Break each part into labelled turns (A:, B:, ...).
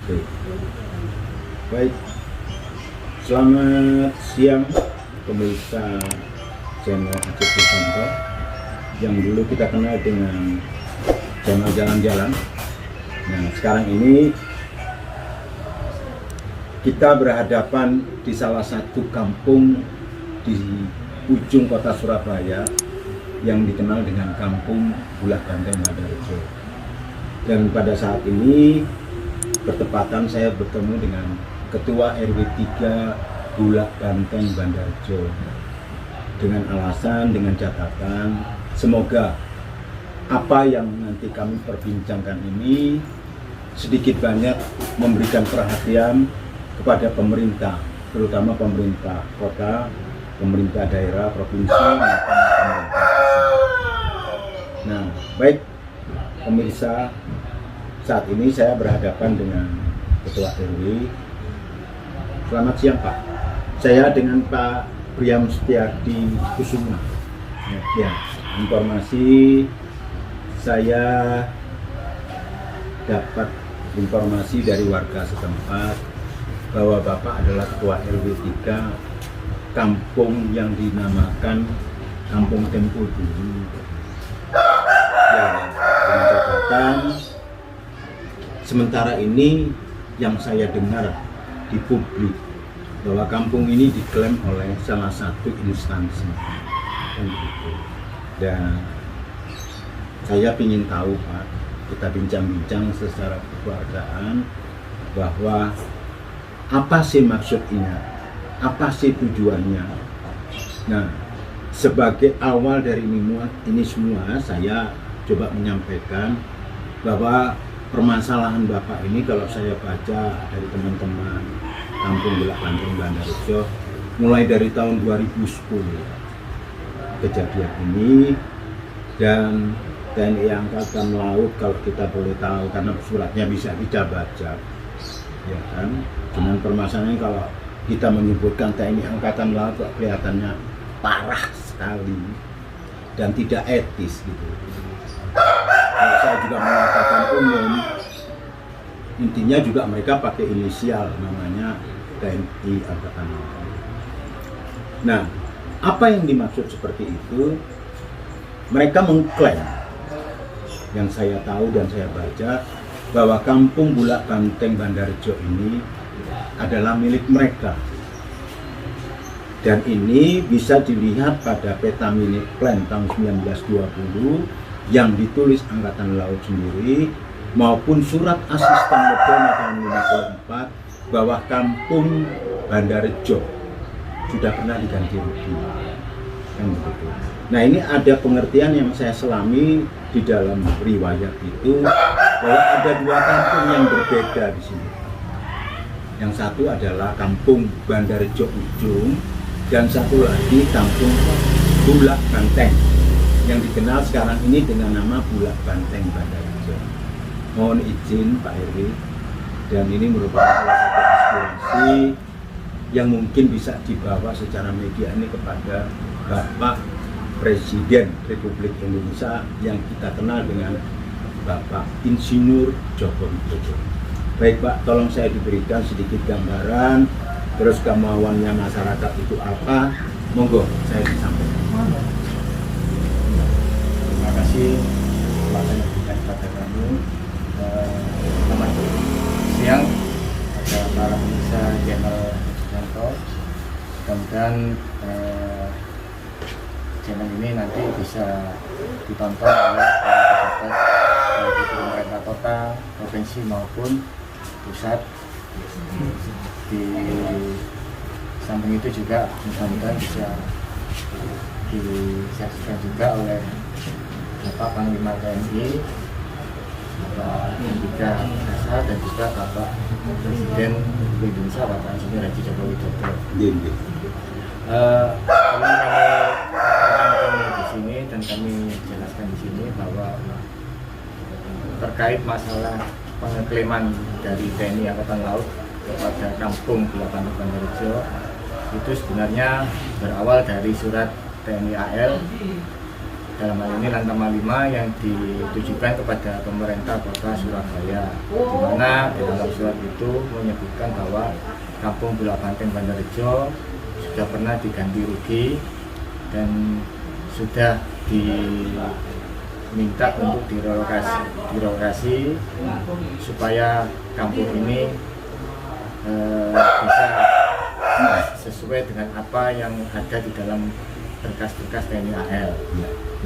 A: Oke. Baik, selamat siang pemirsa channel Aceh Susanto yang dulu kita kenal dengan channel jalan-jalan. Nah, sekarang ini kita berhadapan di salah satu kampung di ujung kota Surabaya yang dikenal dengan Kampung Bulak Banteng Bandarjo. Dan pada saat ini bertepatan saya bertemu dengan Ketua RW 3 Bulak Banteng Bandarjo dengan alasan, dengan catatan semoga apa yang nanti kami perbincangkan ini sedikit banyak memberikan perhatian kepada pemerintah, terutama pemerintah kota, pemerintah daerah, provinsi, maupun pemerintah pusat. Nah, baik pemirsa, saat ini saya berhadapan dengan Ketua RW. Selamat siang Pak. Saya dengan Pak Priam Setiardi Kusuma. Ya, informasi saya dapat informasi dari warga setempat bahwa Bapak adalah Ketua RW 3 kampung yang dinamakan Kampung Tempo dulu. Ya, dengan catatan sementara ini yang saya dengar di publik bahwa kampung ini diklaim oleh salah satu instansi. Dan saya ingin tahu Pak, kita bincang-bincang secara kekeluargaan bahwa apa sih maksudnya, apa sih tujuannya. Nah, sebagai awal dari ini semua, saya coba menyampaikan bahwa permasalahan Bapak ini kalau saya baca dari teman-teman Kampung Bulak Banteng Bandarjo mulai dari tahun 2010 kejadian ini, dan TNI Angkatan Laut kalau kita boleh tahu karena suratnya bisa kita baca, ya kan. Cuman permasalahannya kalau kita menyebutkan TNI Angkatan Laut kok kelihatannya parah sekali dan tidak etis gitu. Kalau saya juga mengatakan umum, intinya juga mereka pakai inisial namanya TNI Angkatan Laut. Nah, apa yang dimaksud seperti itu? Mereka mengklaim, yang saya tahu dan saya baca, bahwa Kampung Bulak Banteng Bandarjo ini adalah milik mereka. Dan ini bisa dilihat pada peta milik plan tahun 1920 yang ditulis Angkatan Laut sendiri, maupun surat asisten Medana tahun 54 bahwa Kampung Bandarjo sudah pernah diganti rugi. Kan begitu. Nah, ini ada pengertian yang saya selami di dalam riwayat itu bahwa ada dua kampung yang berbeda di sini. Yang satu adalah Kampung Bandarjo Ujung dan satu lagi Kampung Bulak Banteng yang dikenal sekarang ini dengan nama Bulak Banteng Bandarjo. Mohon izin Pak RW, dan ini merupakan salah satu aspirasi yang mungkin bisa dibawa secara media ini kepada Bapak Presiden Republik Indonesia yang kita kenal dengan Bapak Insinyur Joko Widodo. Baik Pak, tolong saya diberikan sedikit gambaran, terus kemauannya masyarakat itu apa, monggo saya disampaikan.
B: Terima kasih kesempatan yang diberikan kepada kami. Selamat siang pada para pemirsa channel Susanto. Mudah-mudahan channel ini nanti bisa ditonton oleh para pejabat baik itu pemerintah kota, provinsi maupun pusat. Di samping itu juga mudah-mudahan bisa disaksikan juga oleh Bapak Panglima TNI, Bapak Indika Dasar, dan juga Bapak Presiden Republik Indonesia Bapak Insinyur Haji Joko Widodo. Kami di sini dan kami jelaskan di sini bahwa terkait masalah pengeklaiman dari TNI Angkatan Laut kepada Kampung Bulak Banteng Bandarjo itu sebenarnya berawal dari surat TNI AL dalam hal ini Lantamal 5 yang ditujukan kepada pemerintah Kota Surabaya, di mana di dalam surat itu menyebutkan bahwa Kampung Bulak Banteng Bandarrejo sudah pernah diganti rugi dan sudah diminta untuk direlokasi supaya kampung ini bisa sesuai dengan apa yang ada di dalam berkas-berkas TNI AL.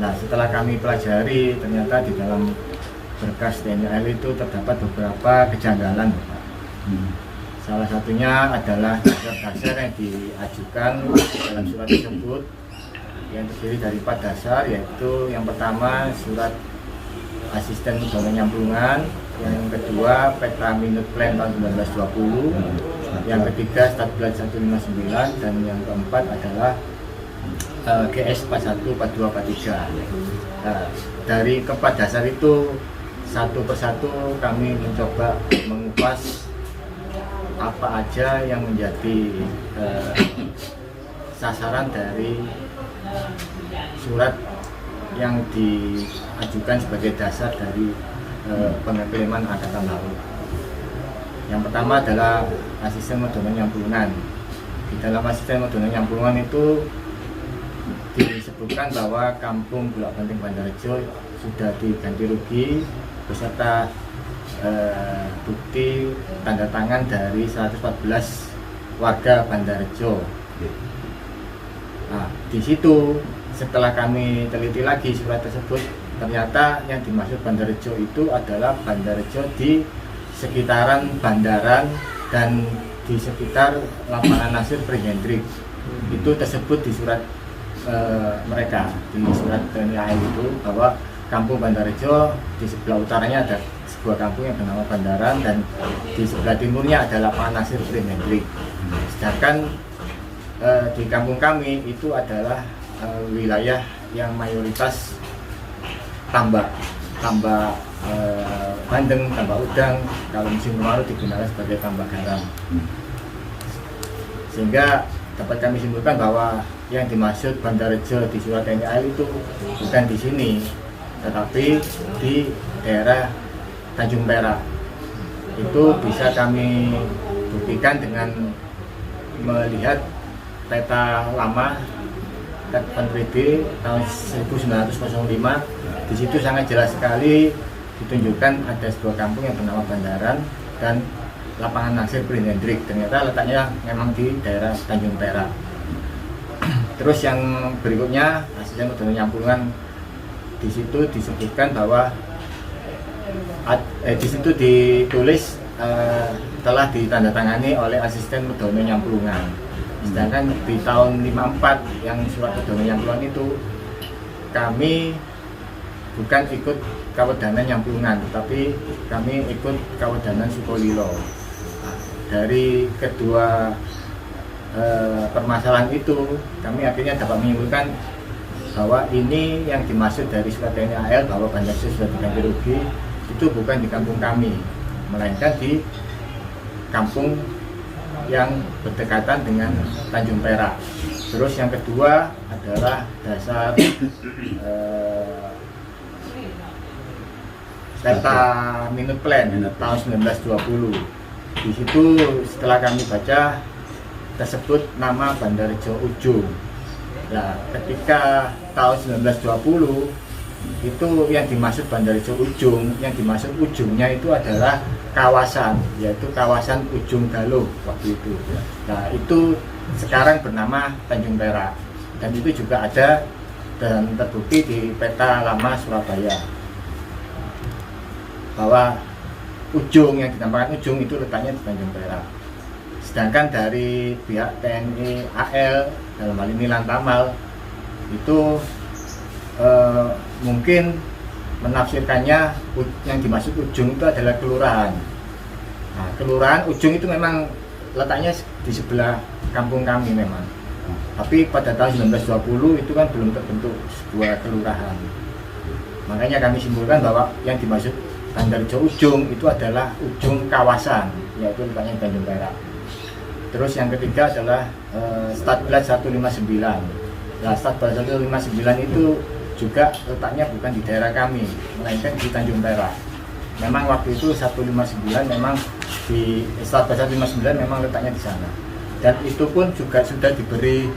B: Nah, setelah kami pelajari, ternyata di dalam berkas TNI AL itu terdapat beberapa kejanggalan, Bapak. Salah satunya adalah dasar yang diajukan dalam surat tersebut yang terdiri dari 4 dasar, yaitu yang pertama surat asisten Mudono Nyamplungan, yang kedua peta minute plan tahun 1920, yang ketiga Statblad 159, dan yang keempat adalah GS 41, 42, 43. Nah, dari keempat dasar itu satu persatu kami mencoba mengupas apa aja yang menjadi sasaran dari surat yang diajukan sebagai dasar dari pengklaim Angkatan Laut. Yang pertama adalah asisten Mudono Nyamplungan. Di dalam asisten Mudono Nyamplungan itu disebutkan bahwa Kampung Bulak Banteng Bandarrejo sudah diganti rugi beserta bukti tanda tangan dari 114 warga Bandarrejo. Nah, di situ setelah kami teliti lagi surat tersebut, ternyata yang dimaksud Bandarrejo itu adalah Bandarrejo di sekitaran bandaran dan di sekitar lapangan Nasir Prehendrik. Itu tersebut di surat mereka, di surat TNI AL itu, bahwa Kampung Bandarrejo di sebelah utaranya ada sebuah kampung yang bernama Bandaran dan di sebelah timurnya ada lapangan Nasir Prehendrik. Sedangkan di kampung kami itu adalah wilayah yang mayoritas tambak bandeng, tambak udang, kalau musim kemarau digunakan sebagai tambak garam. Sehingga dapat kami simpulkan bahwa yang dimaksud Bandarrejo di surat TNI AL itu bukan di sini, tetapi di daerah Tanjung Perak. Itu bisa kami buktikan dengan melihat peta lama Van 3D tahun 1905. Di situ sangat jelas sekali ditunjukkan ada sebuah kampung yang bernama Bandaran dan lapangan Nasir Prehendrik. Ternyata letaknya memang di daerah Tanjung Perak. Terus yang berikutnya asisten Mudono Nyamplungan, di situ disebutkan bahwa di situ ditulis telah ditandatangani oleh asisten Mudono Nyamplungan. Sedangkan di tahun 54 yang surat Mudono Nyamplungan itu kami bukan ikut Kawedanan Nyamplungan, tapi kami ikut Kawedanan Sukolilo. Dari kedua permasalahan itu kami akhirnya dapat menyimpulkan bahwa ini yang dimaksud dari surat TNI AL bahwa Bandarrejo sudah diganti rugi itu bukan di kampung kami, melainkan di kampung yang berdekatan dengan Tanjung Perak. Terus yang kedua adalah dasar peta minute plan tahun 1920. Di situ setelah kami baca tersebut nama Bandarrejo Ujung. Nah, ketika tahun 1920 itu yang dimaksud Bandarrejo Ujung, yang dimaksud ujungnya itu adalah kawasan, yaitu kawasan Ujung Galuh waktu itu. Nah, itu sekarang bernama Tanjung Perak dan itu juga ada dan terbukti di peta lama Surabaya bahwa ujung yang dinamakan ujung itu letaknya di Tanjung Perak. Sedangkan dari pihak TNI AL dalam hal ini Lantamal itu mungkin menafsirkannya yang dimaksud ujung itu adalah kelurahan. Nah, kelurahan ujung itu memang letaknya di sebelah kampung kami memang. Tapi pada tahun 1920 itu kan belum terbentuk sebuah kelurahan. Makanya kami simpulkan bahwa yang dimaksud Bandarrejo Ujung itu adalah ujung kawasan, yaitu letaknya Tanjung Perak. Terus yang ketiga adalah Statblad 159. Nah, Statblad 159 itu juga letaknya bukan di daerah kami, melainkan di Tanjung Perak. Memang waktu itu 159 memang di Selat 159 memang letaknya di sana. Dan itu pun juga sudah diberi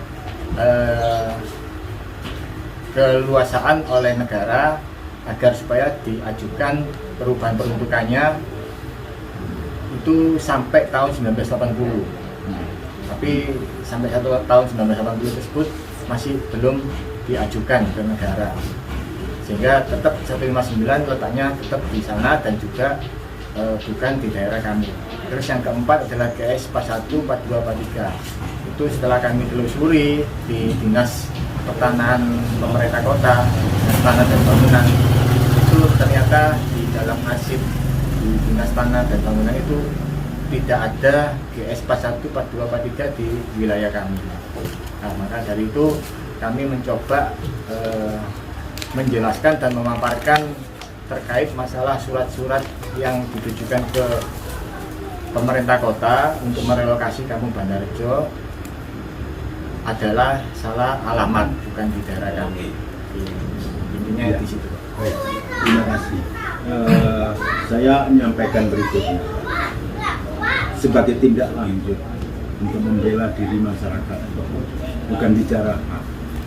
B: keluasaan oleh negara agar supaya diajukan perubahan peruntukannya itu sampai tahun 1980. Tapi sampai tahun 1980 tersebut masih belum diajukan ke negara, sehingga tetap 159 letaknya tetap di sana dan juga bukan di daerah kami. Terus yang keempat adalah GS 41, 42, 43. Itu setelah kami telusuri di Dinas Pertanahan Pemerintah Kota, Dinas Tanah dan Bangunan, itu ternyata di dalam arsip di Dinas Tanah dan Bangunan itu tidak ada GS 41, 42, 43 di wilayah kami. Nah, maka dari itu kami mencoba menjelaskan dan memaparkan terkait masalah surat-surat yang ditujukan ke pemerintah kota untuk merelokasi Kampung Bandarjo adalah salah alamat, bukan di daerah kami. Intinya
A: Ya.
B: di situ.
A: Baik, terima kasih. Saya menyampaikan berikutnya sebagai tindak lanjut untuk membela diri masyarakat, bukan bicara hak,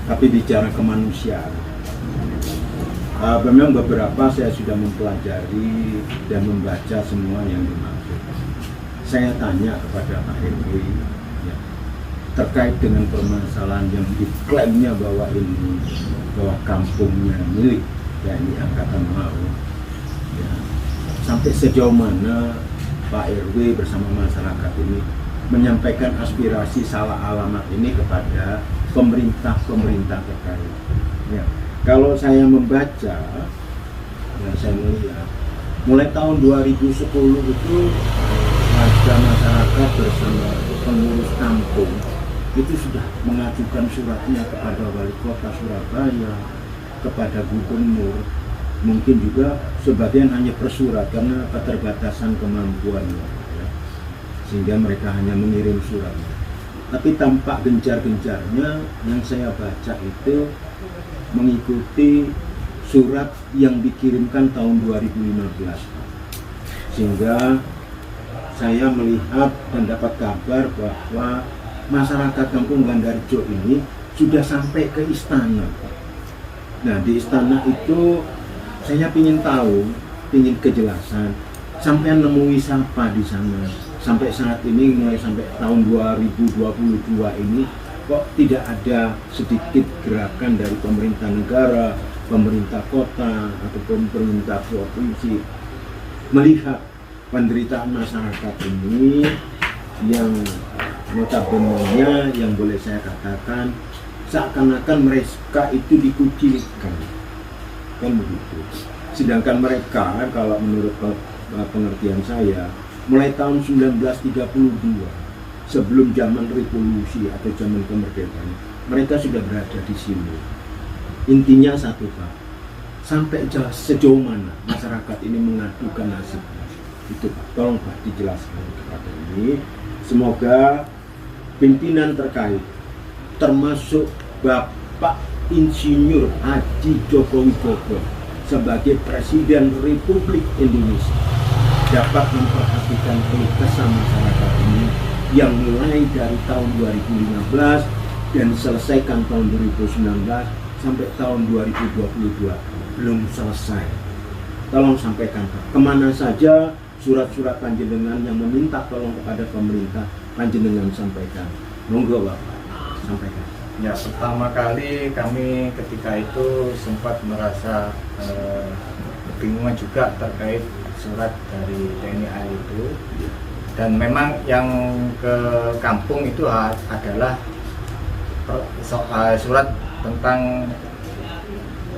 A: tapi bicara kemanusiaan. Memang beberapa saya sudah mempelajari dan membaca semua yang dimaksud. Saya tanya kepada Pak RW ya, terkait dengan permasalahan yang diklaimnya bahwa kampungnya milik TNI Angkatan Laut. Ya, sampai sejauh mana Pak RW bersama masyarakat ini menyampaikan aspirasi salah alamat ini kepada pemerintah terkait. Ya. Kalau saya membaca, dan saya melihat, mulai tahun 2010 itu warga masyarakat bersama pengurus kampung itu sudah mengajukan suratnya kepada wali kota Surabaya, kepada gubernur, mungkin juga sebagian hanya persurat karena keterbatasan kemampuannya, ya. Sehingga mereka hanya mengirim surat. Tapi tampak gencar-gencarnya yang saya baca itu mengikuti surat yang dikirimkan tahun 2015, sehingga saya melihat dan dapat kabar bahwa masyarakat Kampung Bandarjo ini sudah sampai ke istana. Nah, di istana itu saya ingin tahu, ingin kejelasan, sampai nemui siapa di sana. Sampai saat ini, mulai sampai tahun 2022 ini, kok tidak ada sedikit gerakan dari pemerintah negara, pemerintah kota, ataupun pemerintah provinsi melihat penderitaan masyarakat ini yang notabene yang boleh saya katakan seakan-akan mereka itu dikucilkan, kan begitu. Sedangkan mereka, kalau menurut pengertian saya, mulai tahun 1932 sebelum zaman revolusi atau zaman kemerdekaan, mereka sudah berada di sini. Intinya satu Pak, sampai sejauh mana masyarakat ini mengadukan nasibnya, itu Pak, tolong Pak dijelaskan kepada ini. Semoga pimpinan terkait, termasuk Bapak Insinyur Haji Joko Widodo sebagai Presiden Republik Indonesia, dapat memperhatikan keluh kesah masyarakat ini yang mulai dari tahun 2015 dan diselesaikan tahun 2019 sampai tahun 2022 belum selesai. Tolong sampaikan Pak, kemana saja surat-surat panjenengan yang meminta tolong kepada pemerintah, panjenengan sampaikan. Monggo Bapak, sampaikan.
B: Ya, pertama kali kami ketika itu sempat merasa kebingungan juga terkait surat dari TNI AL itu, dan memang yang ke kampung itu adalah surat tentang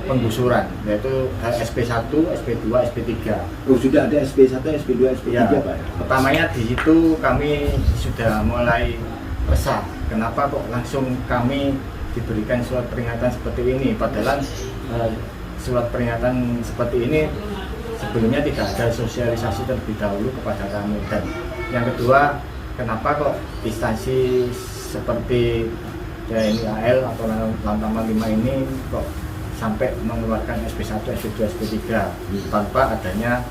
B: penggusuran, yaitu SP1, SP2, SP3.
A: Oh, sudah ada SP1, SP2, SP3
B: Ya,
A: Pak?
B: pertamanya di situ kami sudah mulai resah. Kenapa kok langsung kami diberikan surat peringatan seperti ini? Padahal surat peringatan seperti ini sebelumnya tidak ada sosialisasi terlebih dahulu kepada kami. Dan yang kedua, kenapa kok instansi seperti TNI AL atau Lantamal 5 ini kok sampai mengeluarkan SP1, SP2, SP3 tanpa adanya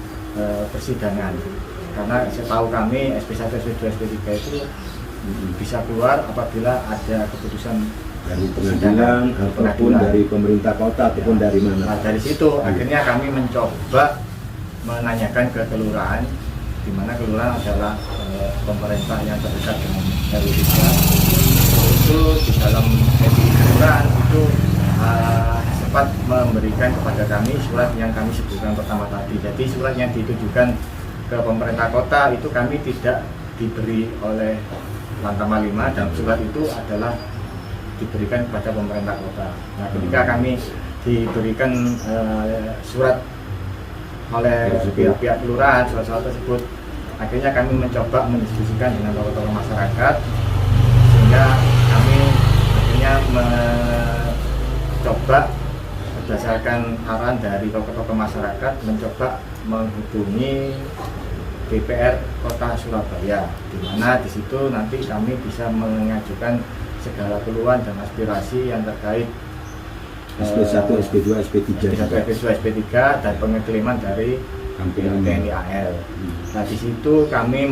B: persidangan. Karena setahu kami SP1, SP2, SP3 itu bisa keluar apabila ada keputusan
A: dari pengadilan ataupun dari pemerintah kota ataupun dari mana.
B: Nah, dari situ akhirnya kami mencoba menanyakan ke kelurahan, di mana kelurahan adalah pemerintah yang terdekat dengan RW 3. Itu di dalam kelurahan itu sempat memberikan kepada kami surat yang kami sebutkan pertama tadi. Jadi surat yang ditujukan ke pemerintah kota itu kami tidak diberi oleh Lantamal 5, dan surat itu adalah diberikan kepada pemerintah kota. Nah, ketika kami diberikan surat oleh pihak-pihak kelurahan, surat-surat tersebut, akhirnya kami mencoba mendiskusikan dengan tokoh-tokoh masyarakat, sehingga kami akhirnya mencoba berdasarkan arahan dari tokoh-tokoh masyarakat mencoba menghubungi DPR Kota Surabaya, di mana di situ nanti kami bisa mengajukan segala keluhan dan aspirasi yang terkait
A: SP1, SP2, SP3,
B: SP3 dan pengekliman dari TNI AL. Nah, di situ kami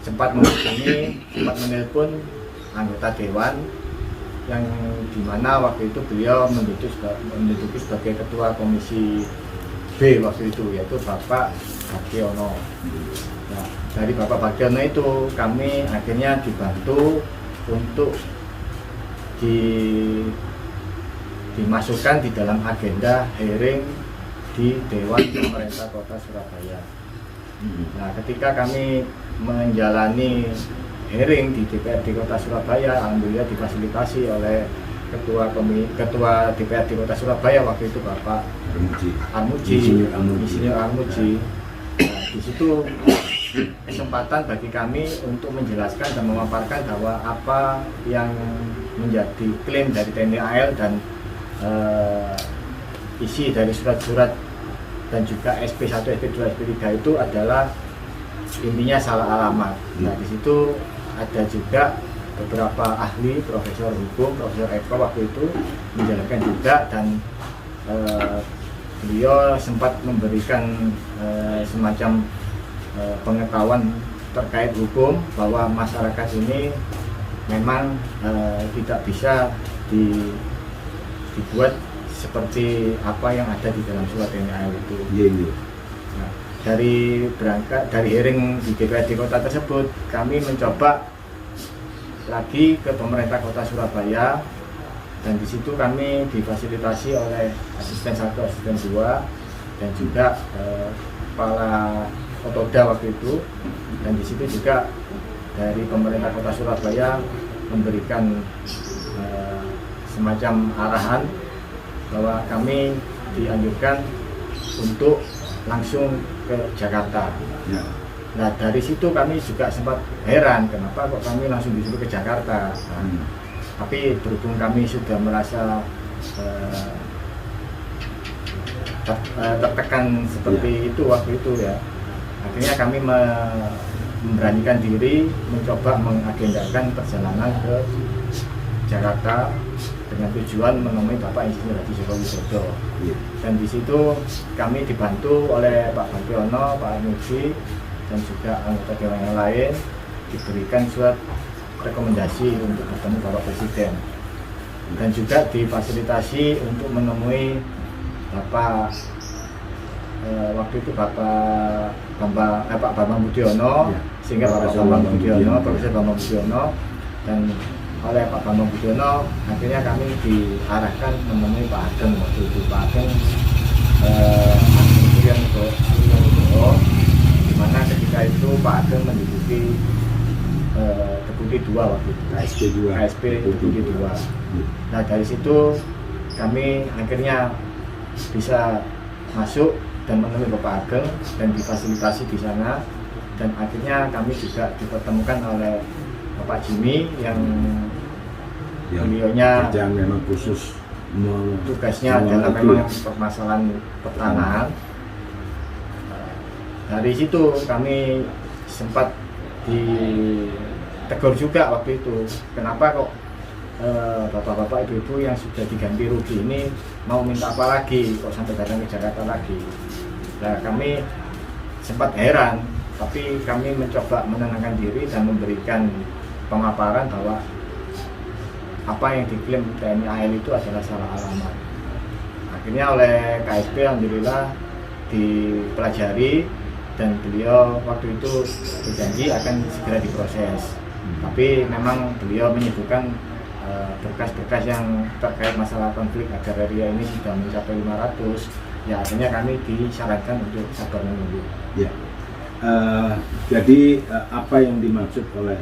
B: sempat menelpon anggota dewan yang dimana waktu itu beliau menduduki sebagai ketua komisi B waktu itu, yaitu Bapak Bagiono. Nah, dari Bapak Bagiono itu kami akhirnya dibantu untuk dimasukkan di dalam agenda hearing di Dewan Pemerintah Kota Surabaya. Nah, ketika kami menjalani hearing di DPRD Kota Surabaya, alhamdulillah difasilitasi oleh Ketua DPRD Kota Surabaya waktu itu Bapak Armuji. Nah, di situ kesempatan bagi kami untuk menjelaskan dan memaparkan bahwa apa yang menjadi klaim dari TNI AL dan isi dari surat-surat dan juga SP1, SP2, SP3 itu adalah intinya salah alamat. Nah, di situ ada juga beberapa ahli, profesor hukum, profesor Eko waktu itu menjelaskan juga, dan beliau sempat memberikan semacam pengetahuan terkait hukum bahwa masyarakat ini memang tidak bisa dibuat seperti apa yang ada di dalam surat TNI AL itu. Nah, dari hearing di DPRD Kota tersebut, kami mencoba lagi ke pemerintah Kota Surabaya, dan di situ kami difasilitasi oleh asisten 1, asisten 2, dan juga kepala Otoda waktu itu, dan di situ juga dari pemerintah Kota Surabaya memberikan semacam arahan bahwa kami dianjurkan untuk langsung ke Jakarta. Nah, dari situ kami juga sempat heran kenapa kok kami langsung disuruh ke Jakarta. Tapi berhubung kami sudah merasa tertekan seperti itu waktu itu ya, akhirnya kami memberanikan diri mencoba mengagendakan perjalanan ke Jakarta dengan tujuan menemui Bapak Insinyur Haji Joko Widodo. Dan di situ kami dibantu oleh Pak Bagiono, Pak Armuji, dan juga anggota dewan yang lain, diberikan surat rekomendasi untuk bertemu Bapak Presiden, dan juga difasilitasi untuk menemui Bapak waktu itu Pak Bambang Budiono, sehingga Pak Bambang Budiono, Profesor Bambang Budiono, dan oleh Pak Bambang Budiono akhirnya kami diarahkan menemui Pak Ageng waktu itu. Pak Ageng di mana ketika itu Pak Ageng menduduki Deputi 2 waktu itu, KSP Deputi 2. Nah, dari situ kami akhirnya bisa masuk dan menemui Bapak Ageng dan difasilitasi di sana, dan akhirnya kami juga dipertemukan oleh Bapak Jimmy yang beliaunya
A: memang khusus
B: tugasnya adalah memang permasalahan pertanahan. Dari situ kami sempat ditegur juga waktu itu, kenapa kok bapak-bapak ibu-ibu yang sudah diganti rugi ini mau minta apa lagi kok sampai datang ke Jakarta lagi. Nah, kami sempat heran, tapi kami mencoba menenangkan diri dan memberikan pemaparan bahwa apa yang diklaim TNI AL itu adalah salah alamat. Akhirnya oleh KSP alhamdulillah dipelajari dan beliau waktu itu berjanji akan segera diproses. Tapi memang beliau menyebutkan berkas-berkas yang terkait masalah konflik agraria ini sudah mencapai 500. Ya, akhirnya kami disarankan untuk sabar menunggu.
A: Ya. Jadi apa yang dimaksud oleh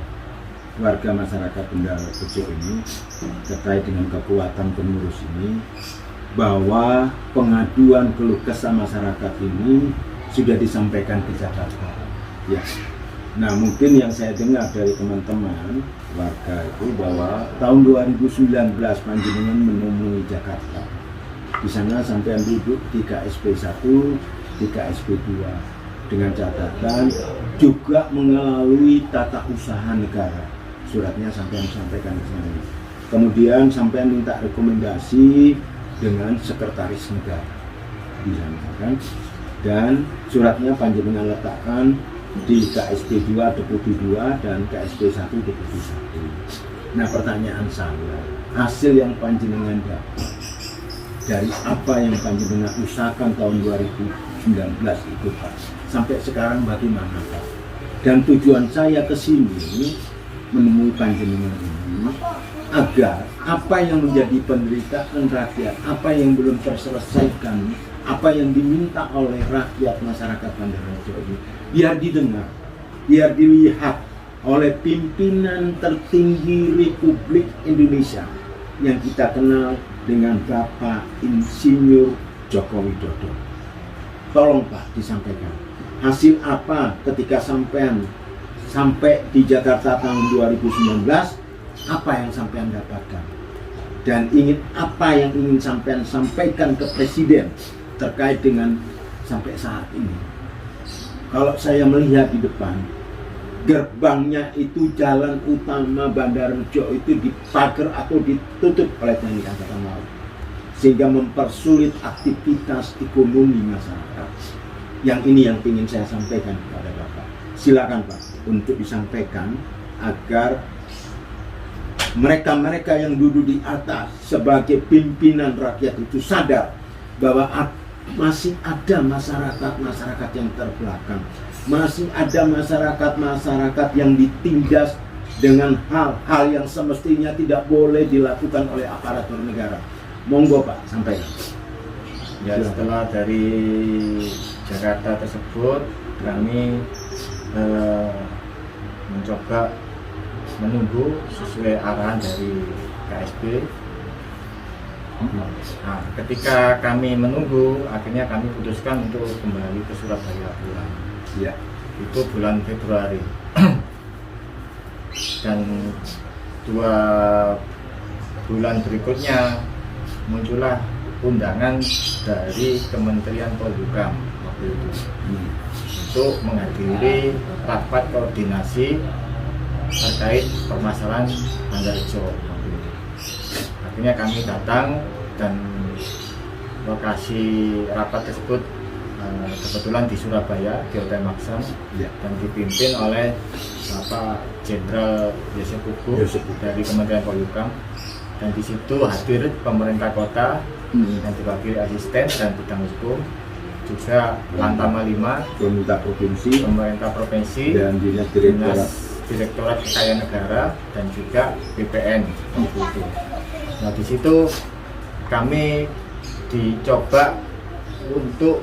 A: warga masyarakat Bendara Bejo ini terkait dengan kekuatan pengurus ini, bahwa pengaduan keluh kesah masyarakat ini sudah disampaikan ke Jakarta. Ya. Nah, mungkin yang saya dengar dari teman-teman warga itu bahwa tahun 2019 panjenengan menemui Jakarta. Di sana sampai duduk di KSP 1, di KSP 2 dengan catatan juga melalui tata usaha negara. Suratnya sampai sampaikan ke sana. Kemudian sampai minta rekomendasi dengan sekretaris negara di sana kan. Dan suratnya panjenengan letakkan di KSP 2 Deputi 2 dan KSP 1 Deputi 1. Nah, pertanyaan saya, hasil yang panjenengan dapat dari apa yang panjenengan usahakan tahun 2019 itu Pak, sampai sekarang bagaimana Pak? Dan tujuan saya ke sini menemui panjenengan ini agar apa yang menjadi penderitaan rakyat, apa yang belum terselesaikan, apa yang diminta oleh rakyat masyarakat Bendara Bejo ini biar didengar, biar dilihat oleh pimpinan tertinggi Republik Indonesia yang kita kenal dengan Bapak Insinyur Joko Widodo. Tolong Pak disampaikan hasil apa ketika sampai di Jakarta tahun 2019, apa yang sampean dapatkan dan apa yang ingin sampean sampaikan ke Presiden terkait dengan sampai saat ini. Kalau saya melihat di depan, gerbangnya itu jalan utama Bendara Bejo itu dipagar atau ditutup oleh TNI Angkatan Laut, sehingga mempersulit aktivitas ekonomi masyarakat. Yang ini yang ingin saya sampaikan kepada Bapak. Silakan Pak untuk disampaikan agar mereka-mereka yang duduk di atas sebagai pimpinan rakyat itu sadar bahwa masih ada masyarakat yang terbelakang, masih ada masyarakat yang ditindas dengan hal-hal yang semestinya tidak boleh dilakukan oleh aparatur negara. Monggo Pak, sampaikan.
B: Ya, setelah dari Jakarta tersebut, kami mencoba menunggu sesuai arahan dari KSP. Nah, ketika kami menunggu, akhirnya kami putuskan untuk kembali ke Surabaya pulang.
A: Ya.
B: Itu bulan Februari. Dan 2 bulan berikutnya muncullah undangan dari Kementerian Polhukam waktu itu untuk menghadiri rapat koordinasi terkait permasalahan Bendara Bejo. Akhirnya kami datang dan lokasi rapat tersebut kebetulan di Surabaya, di Hotel Maksam,
A: ya,
B: dan dipimpin oleh Bapak Jenderal Yosef Kuku dari Kementerian Polhukam. Dan di situ hadir pemerintah kota dan diwakili asisten dan bidang hukum, juga Lantama 5, pemerintah provinsi dan Dinas Direktorat Kekayaan Negara dan juga BPN. Nah, di situ kami dicoba untuk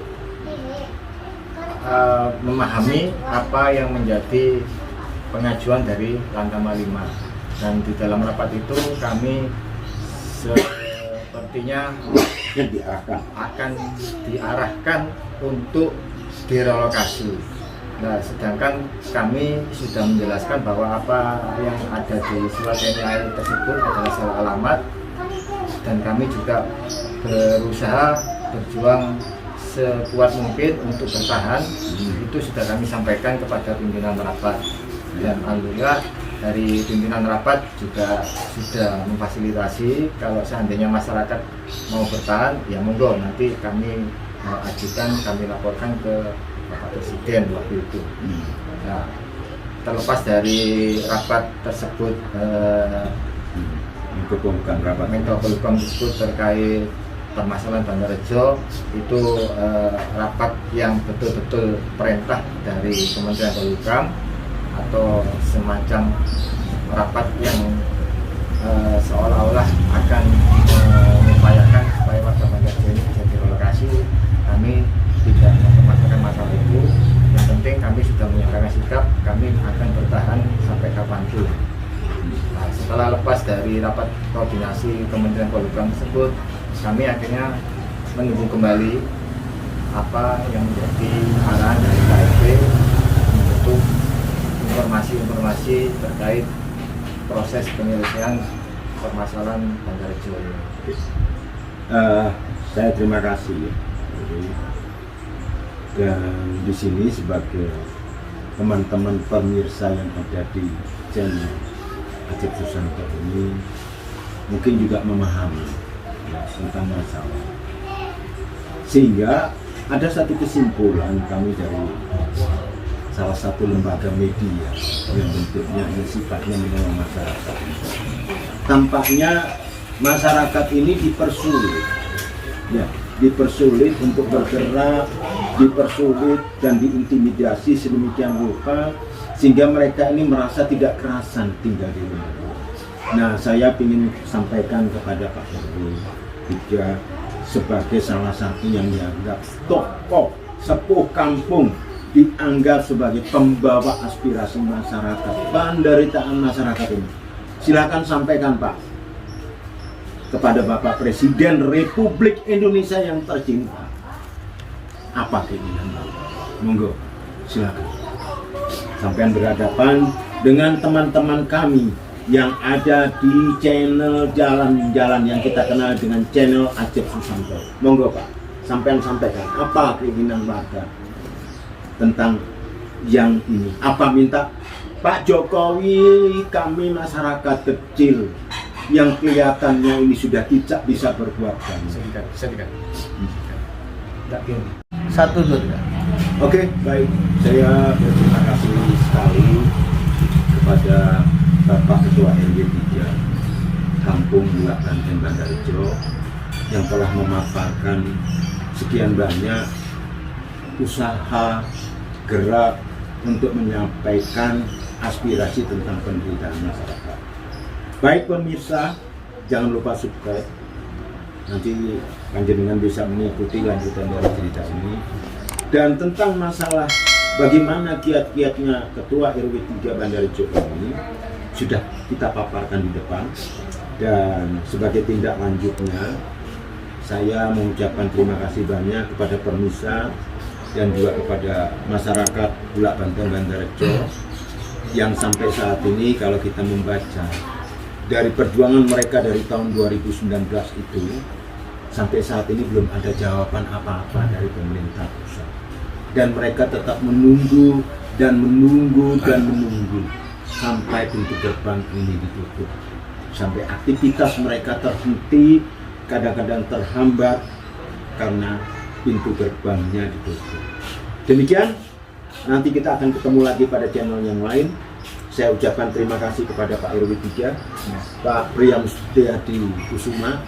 B: memahami apa yang menjadi pengajuan dari Lantama 5. Dan di dalam rapat itu kami sepertinya akan diarahkan untuk direlokasi. Nah, sedangkan kami sudah menjelaskan bahwa apa yang ada di surat TNI AL tersebut adalah salah alamat, dan kami juga berusaha berjuang sekuat mungkin untuk bertahan. Itu sudah kami sampaikan kepada pimpinan rapat, dan alhamdulillah dari pimpinan rapat juga sudah memfasilitasi kalau seandainya masyarakat mau bertahan, ya monggo nanti kami ajukan, kami laporkan ke Bapak Presiden waktu itu. Nah, terlepas dari rapat tersebut, Menko Polhukam tersebut terkait permasalahan Bandarjo, itu rapat yang betul-betul perintah dari Kementerian Polhukam atau semacam rapat yang seolah-olah akan mengupayakan supaya warga Bandarjo ini bisa direlokasi. Kami tidak mempermasalahkan masalah itu. Yang penting kami sudah menyatakan sikap, kami akan bertahan sampai kapanpun. Nah, setelah lepas dari rapat koordinasi Kementerian Polhukam tersebut, kami akhirnya menunggu kembali apa yang menjadi arahan dari KSP untuk informasi-informasi terkait proses penyelesaian permasalahan Bandarjo ini.
A: Saya terima kasih. Dan di sini sebagai teman-teman pemirsa yang ada di channel Acep Susanto ini mungkin juga memahami tentang masalah, sehingga ada satu kesimpulan kami dari salah satu lembaga media yang bentuknya ini sifatnya menolong masyarakat. Tampaknya masyarakat ini dipersulit untuk bergerak, dipersulit dan diintimidasi sedemikian rupa sehingga mereka ini merasa tidak kerasan tinggal di rumah. Nah, saya ingin sampaikan kepada Pak RW 3 sebagai salah satu yang dianggap tokoh sepuh kampung, dianggap sebagai pembawa aspirasi masyarakat, penderitaan masyarakat ini. Silakan sampaikan, Pak, kepada Bapak Presiden Republik Indonesia yang tercinta. Apa keinginan Bapak? Monggo, silakan. Sampai berhadapan dengan teman-teman kami yang ada di channel jalan-jalan yang kita kenal dengan channel Acep Susanto. Monggo Pak, sampaikan apa keinginan Bapak tentang yang ini. Apa minta Pak Jokowi, kami masyarakat kecil yang kelihatannya ini sudah tidak bisa berbuat banyak.
B: Satu dulu.
A: Oke, baik. Saya berterima kasih sekali kepada Bapak Ketua RW 3 Kampung Bulak Banteng Bandarjo yang telah memaparkan sekian banyak usaha gerak untuk menyampaikan aspirasi tentang penderitaan masyarakat. Baik pemirsa, jangan lupa subscribe. Nanti panjenengan bisa mengikuti lanjutan dari cerita ini. Dan tentang masalah bagaimana kiat-kiatnya Ketua RW 3 Bandarjo ini sudah kita paparkan di depan. Dan sebagai tindak lanjutnya, saya mengucapkan terima kasih banyak kepada Permisa dan juga kepada masyarakat Bulak Banteng Bandarjo yang sampai saat ini kalau kita membaca dari perjuangan mereka dari tahun 2019 itu sampai saat ini belum ada jawaban apa-apa dari pemerintah pusat, dan mereka tetap menunggu dan menunggu dan menunggu sampai pintu gerbang ini ditutup, sampai aktivitas mereka terhenti, kadang-kadang terhambat karena pintu gerbangnya ditutup. Demikian, nanti kita akan ketemu lagi pada channel yang lain. Saya ucapkan terima kasih kepada Pak RW 3, Pak Priam Setiadi Kusuma,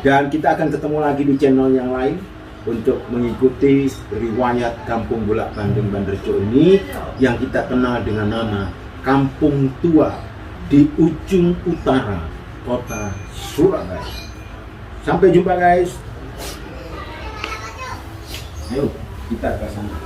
A: dan kita akan ketemu lagi di channel yang lain untuk mengikuti riwayat Kampung Bulak Banteng Bandarjo ini yang kita kenal dengan nama Kampung Tua di ujung utara kota Surabaya. Sampai jumpa guys. Ayo kita ke sana.